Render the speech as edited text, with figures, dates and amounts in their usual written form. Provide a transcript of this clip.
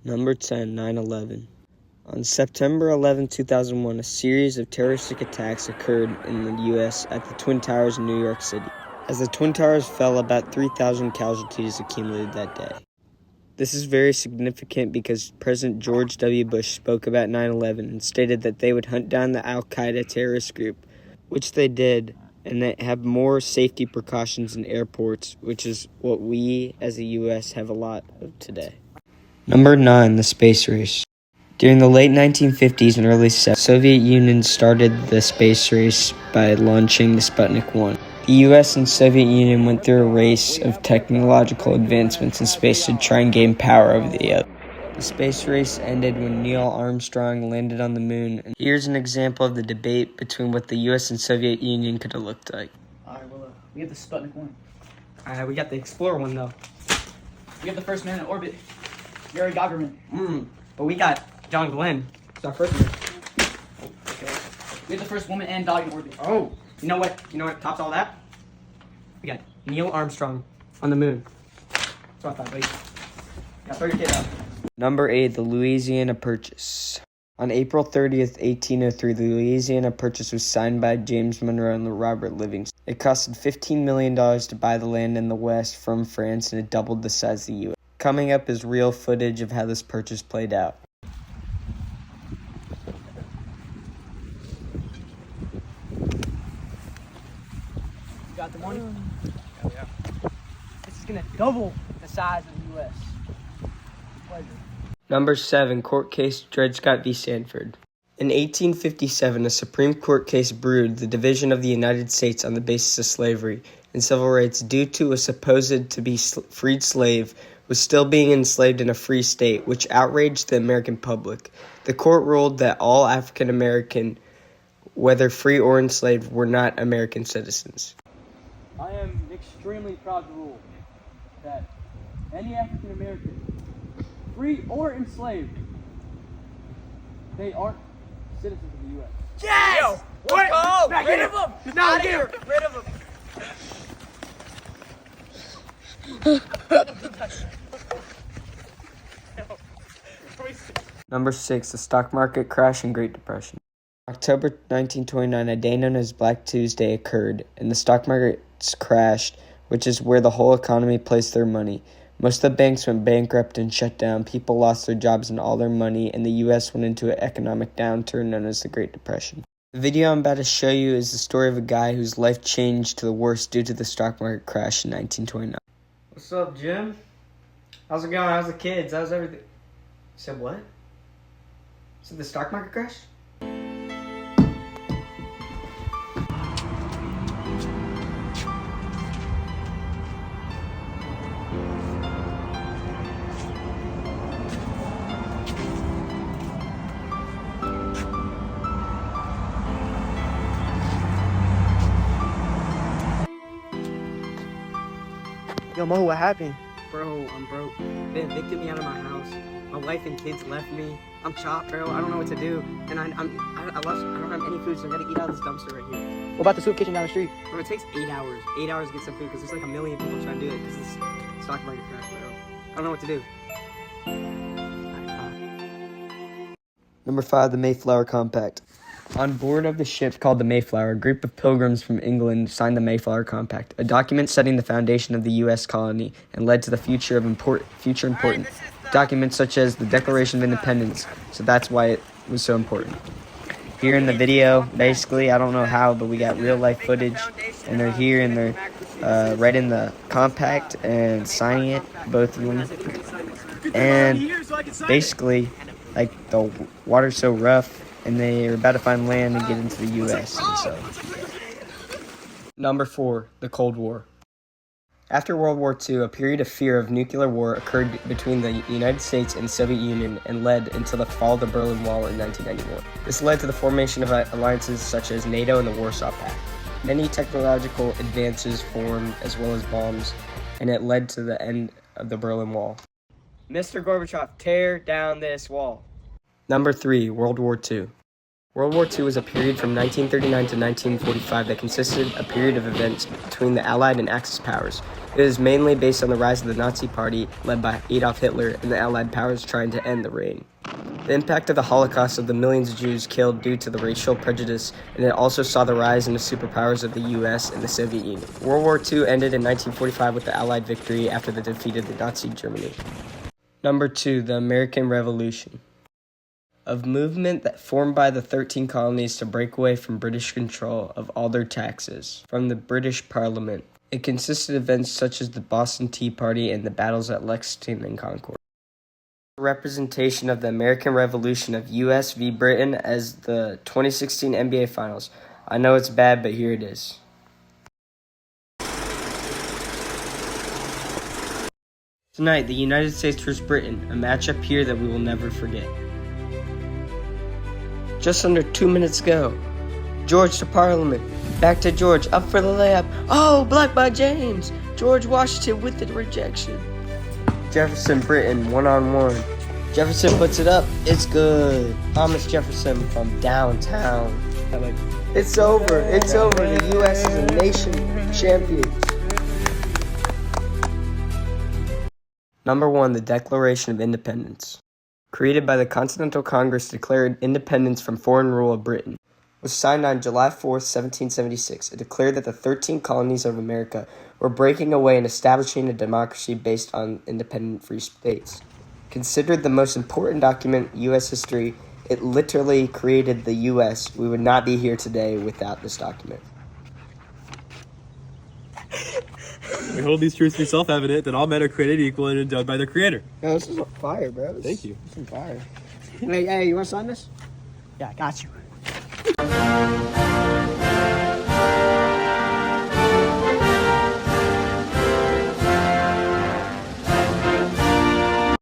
Number 10, 9/11. On September 11, 2001, a series of terroristic attacks occurred in the U.S. at the Twin Towers in New York City. As the Twin Towers fell, about 3,000 casualties accumulated that day. This is very significant because President George W. Bush spoke about 9/11 and stated that they would hunt down the al-Qaeda terrorist group, which they did, and they have more safety precautions in airports, which is what we as the U.S. have a lot of today. Number 9, the space race. During the late 1950s and early 70s, the Soviet Union started the space race by launching the Sputnik 1. The U.S. and Soviet Union went through a race of technological advancements in space to try and gain power over the other. The space race ended when Neil Armstrong landed on the moon. And here's an example of the debate between what the U.S. and Soviet Union could have looked like. Alright, well, we have the Sputnik 1. We got the Explorer 1, though. We have the first man in orbit, Yuri Gagarin. But we got John Glenn. It's our first one. Okay. We have the first woman and dog in orbit. Oh, you know what? You know what tops all that? We got Neil Armstrong on the moon. That's what I thought, buddy. Yeah, throw your kid out. Number 8, the Louisiana Purchase. On April 30th, 1803, the Louisiana Purchase was signed by James Monroe and Robert Livingston. It costed $15 million to buy the land in the West from France, and it doubled the size of the U.S. Coming up is real footage of how this purchase played out. Got the money? Yeah. This is gonna double the size of the U.S. Pleasure. Number 7, court case Dred Scott v. Sanford. In 1857, a Supreme Court case brewed the division of the United States on the basis of slavery and civil rights due to a supposed to be freed slave was still being enslaved in a free state, which outraged the American public. The court ruled that all African American, whether free or enslaved, were not American citizens. I am extremely proud to rule that any African American, free or enslaved, they aren't citizens of the U.S. Yes! Yo, what? Oh, rid of him! Not here! Rid of him! Number 6, the stock market crash and Great Depression. October 1929, a day known as Black Tuesday occurred, and the stock markets crashed, which is where the whole economy placed their money. Most of the banks went bankrupt and shut down, people lost their jobs and all their money, and the U.S. went into an economic downturn known as the Great Depression. The video I'm about to show you is the story of a guy whose life changed to the worst due to the stock market crash in 1929. What's up, Jim? How's it going? How's the kids? How's everything? You said what? You said the stock market crash? Yo, Mo, what happened? Bro, I'm broke. They evicted me out of my house. My wife and kids left me. I'm chopped, bro. I don't know what to do. And I don't have any food, so I gotta eat out of this dumpster right here. What about the soup kitchen down the street? Bro, it takes 8 hours. 8 hours to get some food, because there's like a million people trying to do it, because this stock market crash, bro. I don't know what to do. Number 5, the Mayflower Compact. On board of the ship called the Mayflower, a group of pilgrims from England signed the Mayflower Compact, a document setting the foundation of the U.S. colony and led to the future important documents such as the Declaration of Independence, so that's why it was so important. Here in the video, basically, I don't know how, but we got real-life footage, and they're here, and they're writing the compact and signing it, both of them. And basically, like, the water's so rough, and they are about to find land and get into the U.S. And so, Number 4, the Cold War. After World War II, a period of fear of nuclear war occurred between the United States and the Soviet Union and led until the fall of the Berlin Wall in 1991. This led to the formation of alliances such as NATO and the Warsaw Pact. Many technological advances formed as well as bombs, and it led to the end of the Berlin Wall. Mr. Gorbachev, tear down this wall. Number 3, World War II. World War II was a period from 1939 to 1945 that consisted of a period of events between the Allied and Axis powers. It is mainly based on the rise of the Nazi Party, led by Adolf Hitler, and the Allied powers trying to end the reign. The impact of the Holocaust of the millions of Jews killed due to the racial prejudice, and it also saw the rise in the superpowers of the U.S. and the Soviet Union. World War II ended in 1945 with the Allied victory after the defeat of the Nazi Germany. Number 2, the American Revolution. A movement that formed by the 13 colonies to break away from British control of all their taxes from the British Parliament. It consisted of events such as the Boston Tea Party and the battles at Lexington and Concord. A representation of the American Revolution of U.S. v. Britain as the 2016 NBA Finals. I know it's bad, but here it is. Tonight, the United States vs. Britain, a matchup here that we will never forget. Just under 2 minutes ago. George to Parliament. Back to George. Up for the layup. Oh, blocked by James. George Washington with the rejection. Jefferson, Britain, one-on-one. Jefferson puts it up. It's good. Thomas Jefferson from downtown. It's over. It's over. The U.S. is a nation champion. Number 1, the Declaration of Independence. Created by the Continental Congress declared independence from foreign rule of Britain. Was signed on July 4, 1776. It declared that the 13 colonies of America were breaking away and establishing a democracy based on independent free states. Considered the most important document in U.S. history, it literally created the U.S. We would not be here today without this document. We hold these truths to be self-evident that all men are created equal and endowed by their creator. Yo, this is fire, bro. Thank you. This is fire. Hey, you want to sign this? Yeah, I got you.